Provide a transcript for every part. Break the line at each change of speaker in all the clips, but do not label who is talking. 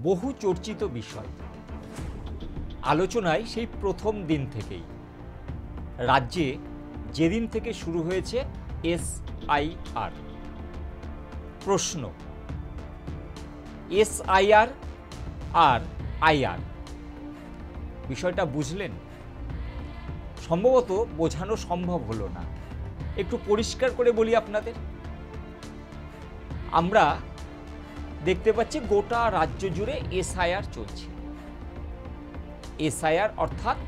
বহু চর্চিত বিষয় আলোচনায় সেই প্রথম দিন থেকেই রাজ্যে যেদিন থেকে শুরু হয়েছে এসআইআর। প্রশ্ন, এসআইআর আর আইআর বিষয়টা বুঝলেন? সম্ভবত বোঝানো সম্ভব হলো না। একটু পরিষ্কার করে বলি আপনাদের। আমরা দেখতে পাচ্ছি গোটা রাজ্য জুড়ে এসআইআর চলছে। এসআইআর অর্থাৎ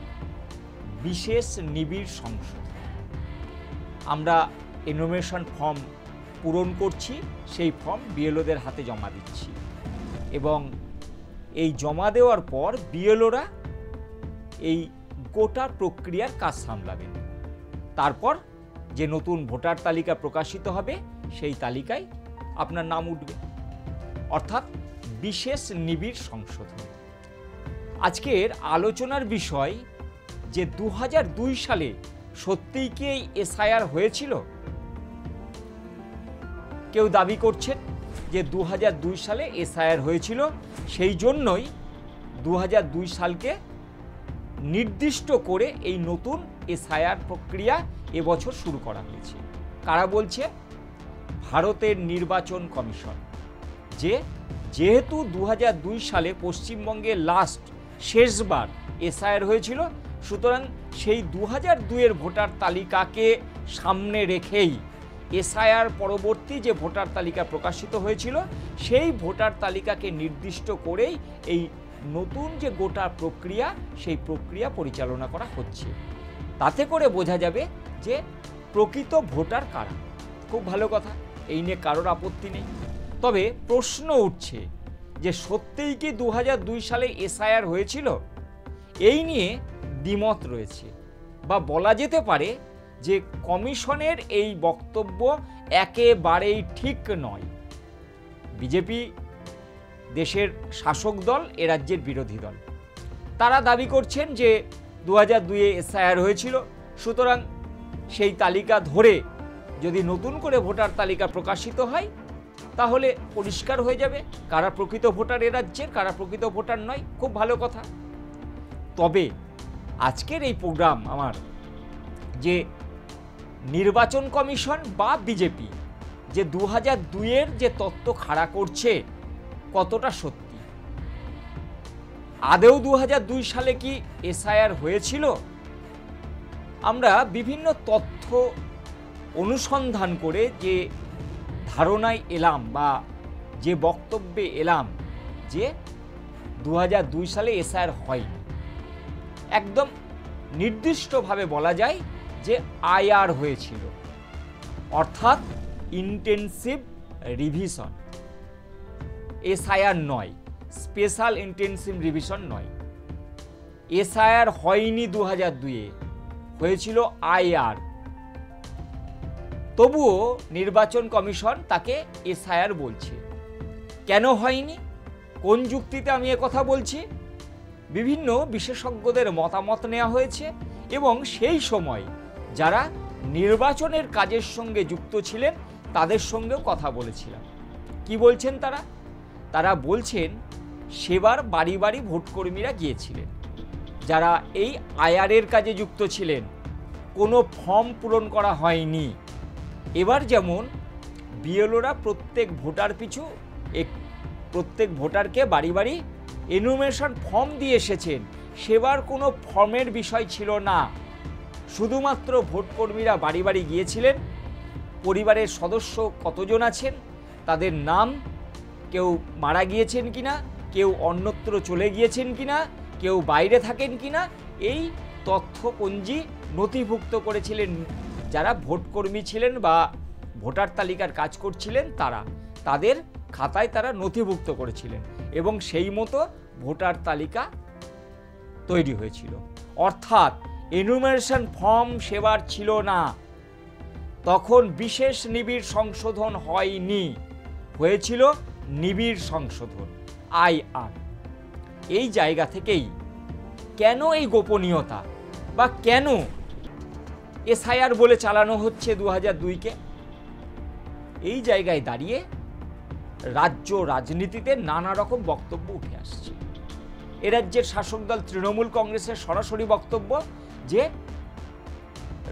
বিশেষ নিবিড় সংশোধন। আমরা এনুমারেশন ফর্ম পূরণ করছি, সেই ফর্ম বিএলওদের হাতে জমা দিচ্ছি এবং এই জমা দেওয়ার পর বিএলওরা এই গোটা প্রক্রিয়ার কাজ সামলাবেন। তারপর যে নতুন ভোটার তালিকা প্রকাশিত হবে সেই তালিকায় আপনার নাম উঠবে, অর্থাৎ বিশেষ নিবিড় সংশোধন। আজকের আলোচনার বিষয় যে 2002 সালে সত্যিই কি এই এসআইআর হয়েছিল? কেউ দাবি করছেন যে 2002 সালে এসআইআর হয়েছিল, সেই জন্যই 2002 সালকে নির্দিষ্ট করে এই নতুন এসআইআর প্রক্রিয়া এবছর শুরু করা হয়েছে। কারা বলছে? ভারতের নির্বাচন কমিশন। যেহেতু 2002 সালে পশ্চিমবঙ্গে শেষবার এসআইআর হয়েছিল, সুতরাং সেই 2002-এর ভোটার তালিকাকে সামনে রেখেই এসআইআর পরবর্তী যে ভোটার তালিকা প্রকাশিত হয়েছিল সেই ভোটার তালিকাকে নির্দিষ্ট করেই এই নতুন যে গোটা প্রক্রিয়া সেই প্রক্রিয়া পরিচালনা করা হচ্ছে। তাতে করে বোঝা যাবে যে প্রকৃত ভোটার কারা। খুব ভালো কথা, এই নিয়ে কারোর আপত্তি নেই। তবে প্রশ্ন উঠছে যে সত্যিই কি 2002 সালে এসআইআর হয়েছিল? এই নিয়ে দ্বিমত রয়েছে, বা বলা যেতে পারে যে কমিশনের এই বক্তব্য একেবারেই ঠিক নয়। বিজেপি দেশের শাসক দল, এ রাজ্যের বিরোধী দল। তারা দাবি করছেন যে 2002-এ এসআইআর হয়েছিল, সুতরাং সেই তালিকা ধরে যদি নতুন করে ভোটার তালিকা প্রকাশিত হয় তাহলে পরিষ্কার হয়ে যাবে কারা প্রকৃত ভোটার এ রাজ্যের, কারা প্রকৃত ভোটার নয়। খুব ভালো কথা। তবে আজকের এই প্রোগ্রাম আমার যে নির্বাচন কমিশন বা বিজেপি যে 2002-এর যে তত্ত্ব খাড়া করছে কতটা সত্যি? আদেও 2002 সালে কি এসআইআর হয়েছিল? আমরা বিভিন্ন তথ্য অনুসন্ধান করে যে ধারণায় এলাম বা যে বক্তব্যে এলাম যে 2002 সালে এসআইআর হয়নি। একদম নির্দিষ্টভাবে বলা যায় যে আইআর হয়েছিল, অর্থাৎ ইন্টেনসিভ রিভিশন। এসআইআর নয়, স্পেশাল ইন্টেনসিভ রিভিশন নয়। এসআইআর হয়নি 2002-এ, হয়েছিল আইআর। তবুও নির্বাচন কমিশন তাকে এসআইআর বলছে। কেন হয়নি? কোন যুক্তিতে আমি কথা বলছি? বিভিন্ন বিশেষজ্ঞদের মতামত নেওয়া হয়েছে এবং সেই সময় যারা নির্বাচনের কাজের সঙ্গে যুক্ত ছিলেন তাদের সঙ্গেও কথা বলেছিলাম। কি বলছেন তারা? তারা বলছেন সেবার বাড়ি বাড়ি ভোটকর্মীরা গিয়েছিলেন, যারা এই আইআরের কাজে যুক্ত ছিলেন। কোনো ফর্ম পূরণ করা হয়নি। এবার যেমন বিএলওরা প্রত্যেক ভোটার পিছু প্রত্যেক ভোটারকে বাড়ি বাড়ি এনুমারেশন ফর্ম দিয়ে এসেছেন, সেবার কোনো ফর্মের বিষয় ছিল না। শুধুমাত্র ভোটকর্মীরা বাড়ি বাড়ি গিয়েছিলেন, পরিবারের সদস্য কতজন আছেন, তাদের নাম, কেউ মারা গিয়েছেন কিনা, কেউ অন্যত্র চলে গিয়েছেন কিনা, কেউ বাইরে থাকেন কিনা, এই তথ্যপঞ্জি নথিভুক্ত করেছিলেন যারা ভোটকর্মী ছিলেন বা ভোটার তালিকার কাজ করছিলেন। তাদের খাতায় তারা নথিভুক্ত করেছিলেন এবং সেই মতো ভোটার তালিকা তৈরি হয়েছিল। অর্থাৎ এনুমারেশন ফর্ম সেবার ছিল না। তখন বিশেষ নিবিড় সংশোধন হয়নি, হয়েছিল নিবিড় সংশোধন, আইআর। এই জায়গা থেকেই কেন এই গোপনীয়তা বা কেন এসআইআর বলে চালানো হচ্ছে 2002-কে? এই জায়গায় দাঁড়িয়ে রাজ্য রাজনীতিতে নানা রকম বক্তব্য উঠে আসছে। এ রাজ্যের শাসক দল তৃণমূল কংগ্রেসের সরাসরি বক্তব্য যে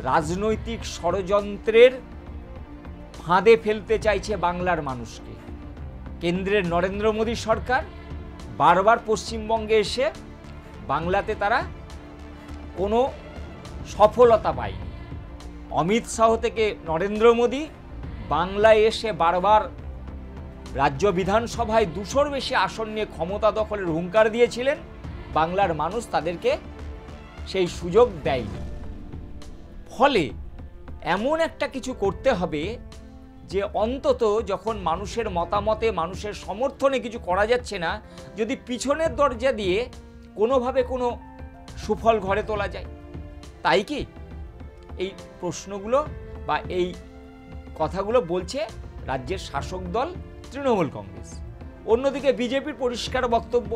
রাজনৈতিক ষড়যন্ত্রের ফাঁদে ফেলতে চাইছে বাংলার মানুষকে। কেন্দ্রের নরেন্দ্র মোদী সরকার বারবার পশ্চিমবঙ্গে এসে বাংলাতে তারা কোনো সফলতা পায়নি। অমিত শাহ থেকে নরেন্দ্র মোদী বাংলায় এসে বারবার রাজ্য বিধানসভায় 200-র বেশি আসন নিয়ে ক্ষমতা দখলের হুঙ্কার দিয়েছিলেন। বাংলার মানুষ তাদেরকে সেই সুযোগ দেয়নি। ফলে এমন একটা কিছু করতে হবে যে অন্তত যখন মানুষের মতামতে, মানুষের সমর্থনে কিছু করা যাচ্ছে না, যদি পিছনের দরজা দিয়ে কোনোভাবে কোনো সুফল ঘরে তোলা যায়। তাই কি এই প্রশ্নগুলো বা এই কথাগুলো বলছে রাজ্যের শাসক দল তৃণমূল কংগ্রেস। অন্যদিকে বিজেপির পরিষ্কার বক্তব্য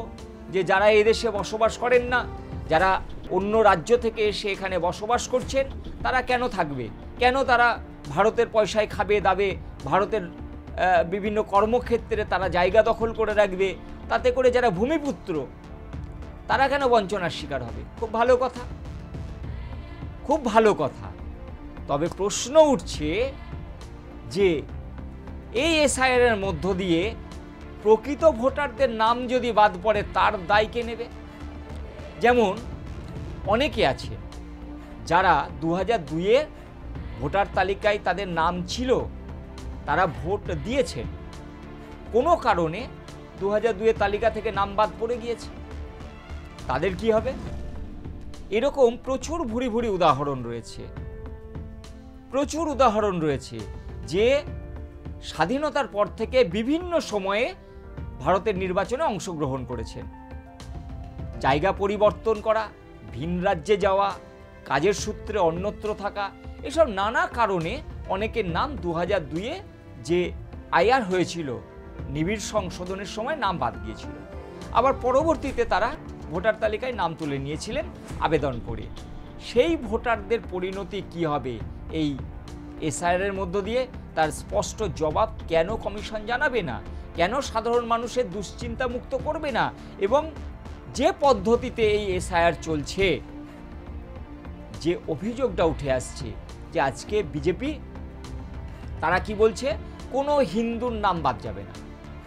যে যারা এদেশে বসবাস করেন না, যারা অন্য রাজ্য থেকে এসে এখানে বসবাস করছেন, তারা কেন থাকবে, কেন তারা ভারতের পয়সায় খাবে দাবে, ভারতের বিভিন্ন কর্মক্ষেত্রে তারা জায়গা দখল করে রাখবে, তাতে করে যারা ভূমিপুত্র তারা কেন বঞ্চনার শিকার হবে। খুব ভালো কথা, খুব ভালো কথা। তবে প্রশ্ন উঠছে যে এই এসআইআর এর মধ্য দিয়ে প্রকৃত ভোটারদের নাম যদি বাদ পড়ে তার দায় কে নেবে? যেমন অনেকে আছে যারা 2002-এ ভোটার তালিকায় তাদের নাম ছিল, তারা ভোট দিয়েছেন, কোনো কারণে 2002-এর তালিকা থেকে নাম বাদ পড়ে গিয়েছে, তাদের কি হবে? এরকম প্রচুর ভুরি ভুরি উদাহরণ রয়েছে, প্রচুর উদাহরণ রয়েছে যে স্বাধীনতার পর থেকে বিভিন্ন সময়ে ভারতের নির্বাচনে অংশগ্রহণ করেছেন। জায়গা পরিবর্তন করা, ভিন রাজ্যে যাওয়া, কাজের সূত্রে অন্যত্র থাকা, এসব নানা কারণে অনেকের নাম 2002-এ যে আইআর হয়েছিল, নিবিড় সংশোধনের সময় নাম বাদ গিয়েছিল। আবার পরবর্তীতে তারা ভোটার তালিকায় নাম তুলে নিয়েছিলেন আবেদন করে। সেই ভোটারদের পরিণতি কি হবে এই এসআইআর এর মধ্য দিয়ে, তার স্পষ্ট জবাব কেন কমিশন জানাবে না, কেন সাধারণ মানুষের দুশ্চিন্তা মুক্ত করবে না? এবং যে পদ্ধতিতে এই এসআইআর চলছে, যে অভিযোগটা উঠে আসছে যে আজকে বিজেপি তারা কি বলছে, কোনো হিন্দুর নাম বাদ যাবে না,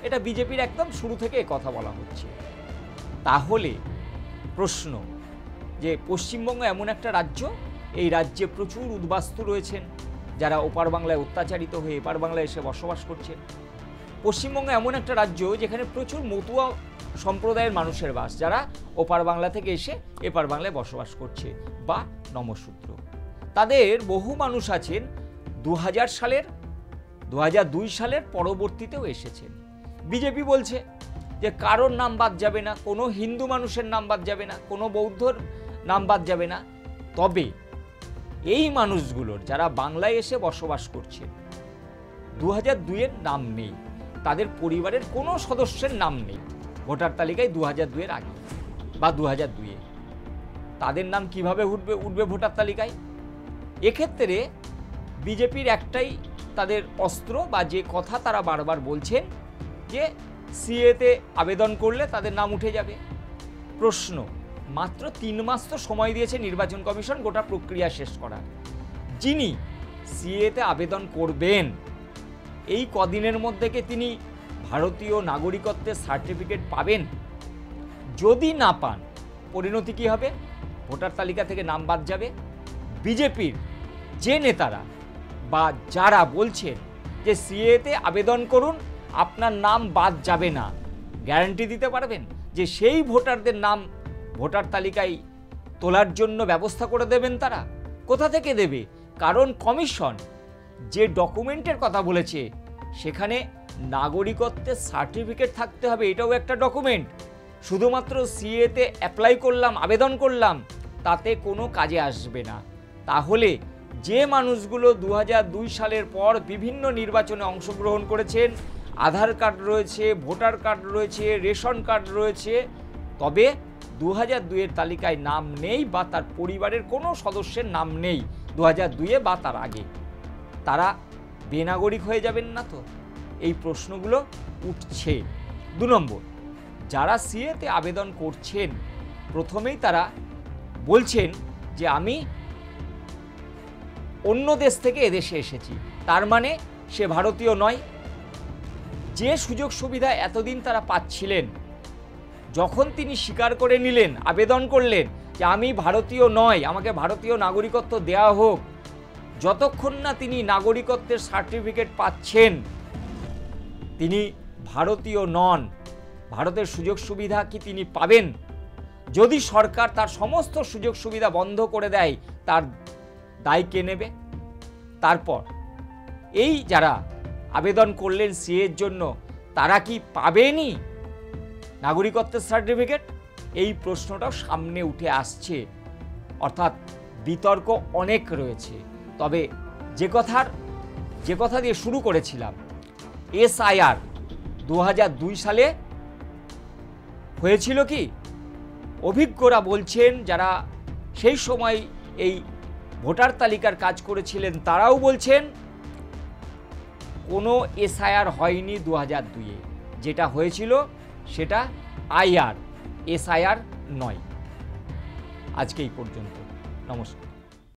এটা বিজেপির একদম শুরু থেকে কথা বলা হচ্ছে। তাহলে প্রশ্ন যে পশ্চিমবঙ্গ এমন একটা রাজ্য, এই রাজ্যে প্রচুর উদ্বাস্তু রয়েছেন যারা ওপার বাংলায় অত্যাচারিত হয়ে এপার বাংলায় এসে বসবাস করছেন। পশ্চিমবঙ্গ এমন একটা রাজ্য যেখানে প্রচুর মতুয়া সম্প্রদায়ের মানুষের বাস, যারা ওপার বাংলা থেকে এসে এপার বাংলায় বসবাস করছে, বা নমশূদ্র। তাদের বহু মানুষ আছেন 2002 সালের পরবর্তীতেও এসেছেন। বিজেপি বলছে যে কারোর নাম বাদ যাবে না, কোনো হিন্দু মানুষের নাম বাদ যাবে না, কোনো বৌদ্ধর নাম বাদ যাবে না। তবে এই মানুষগুলোর যারা বাংলায় এসে বসবাস করছে 2002-এর নাম নেই, তাদের পরিবারের কোনো সদস্যের নাম নেই ভোটার তালিকায় 2002-এর আগে বা 2002-এ, তাদের নাম কিভাবে উঠবে ভোটার তালিকায়? এক্ষেত্রে বিজেপির একটাই তাদের অস্ত্র বা যে কথা তারা বারবার বলছেন যে সিএতে আবেদন করলে তাদের নাম উঠে যাবে। প্রশ্ন, মাত্র 3 মাস তো সময় দিয়েছে নির্বাচন কমিশন গোটা প্রক্রিয়া শেষ করার। যিনি সিএতে আবেদন করবেন এই কদিনের মধ্যে কি তিনি ভারতীয় নাগরিকত্বের সার্টিফিকেট পাবেন? যদি না পান, পরিণতি কি হবে? ভোটার তালিকা থেকে নাম বাদ যাবে। বিজেপির যে নেতারা বা যারা বলছেন যে সিএতে আবেদন করুন, আপনার নাম বাদ যাবে না, গ্যারান্টি দিতে পারবেন যে সেই ভোটারদের নাম ভোটার তালিকায় তোলার জন্য ব্যবস্থা করে দেবেন? তারা কোথা থেকে দেবে? কারণ কমিশন যে ডকুমেন্টের কথা বলেছে সেখানে নাগরিকত্বের সার্টিফিকেট থাকতে হবে, এটাও একটা ডকুমেন্ট। শুধুমাত্র সিএতে অ্যাপ্লাই করলাম, আবেদন করলাম, তাতে কোনো কাজে আসবে না। তাহলে যে মানুষগুলো 2002 সালের পর বিভিন্ন নির্বাচনে অংশগ্রহণ করেছেন, আধার কার্ড রয়েছে, ভোটার কার্ড রয়েছে, রেশন কার্ড রয়েছে, তবে 2002-এর তালিকায় নাম নেই বা তার পরিবারের কোনো সদস্যের নাম নেই 2002-এ বা তার আগে, তারা বেনাগরিক হয়ে যাবেন না তো? এই প্রশ্নগুলো উঠছে। 2 নম্বর, যারা সিএতে আবেদন করছেন প্রথমেই তারা বলছেন যে আমি অন্য দেশ থেকে এদেশে এসেছি, তার মানে সে ভারতীয় নয়। যে সুযোগ সুবিধা এতদিন তারা পাচ্ছিলেন, যখন তিনি স্বীকার করে নিলেন, আবেদন করলেন যে আমি ভারতীয় নয়, আমাকে ভারতীয় নাগরিকত্ব দেওয়া হোক, যতক্ষণ না তিনি নাগরিকত্বের সার্টিফিকেট পাচ্ছেন তিনি ভারতীয় নন। ভারতের সুযোগ সুবিধা কি তিনি পাবেন? যদি সরকার তার সমস্ত সুযোগ সুবিধা বন্ধ করে দেয়, তার দায় কে নেবে? তারপর এই যারা আবেদন করলেন সিএর জন্য, তারা কি পাবেনই নাগরিকত্বের সার্টিফিকেট? এই প্রশ্নটাও সামনে উঠে আসছে। অর্থাৎ বিতর্ক অনেক রয়েছে। তবে যে কথা দিয়ে শুরু করেছিলাম, এসআইআর 2002 সালে হয়েছিল কি? অভিজ্ঞরা বলছেন, যারা সেই সময় এই ভোটার তালিকার কাজ করেছিলেন তারাও বলছেন কোনো এসআইআর হয়নি 2002-এ। যেটা হয়েছিল সেটা আইআর, এসআইআর নয়। আজকে এই পর্যন্ত। নমস্কার।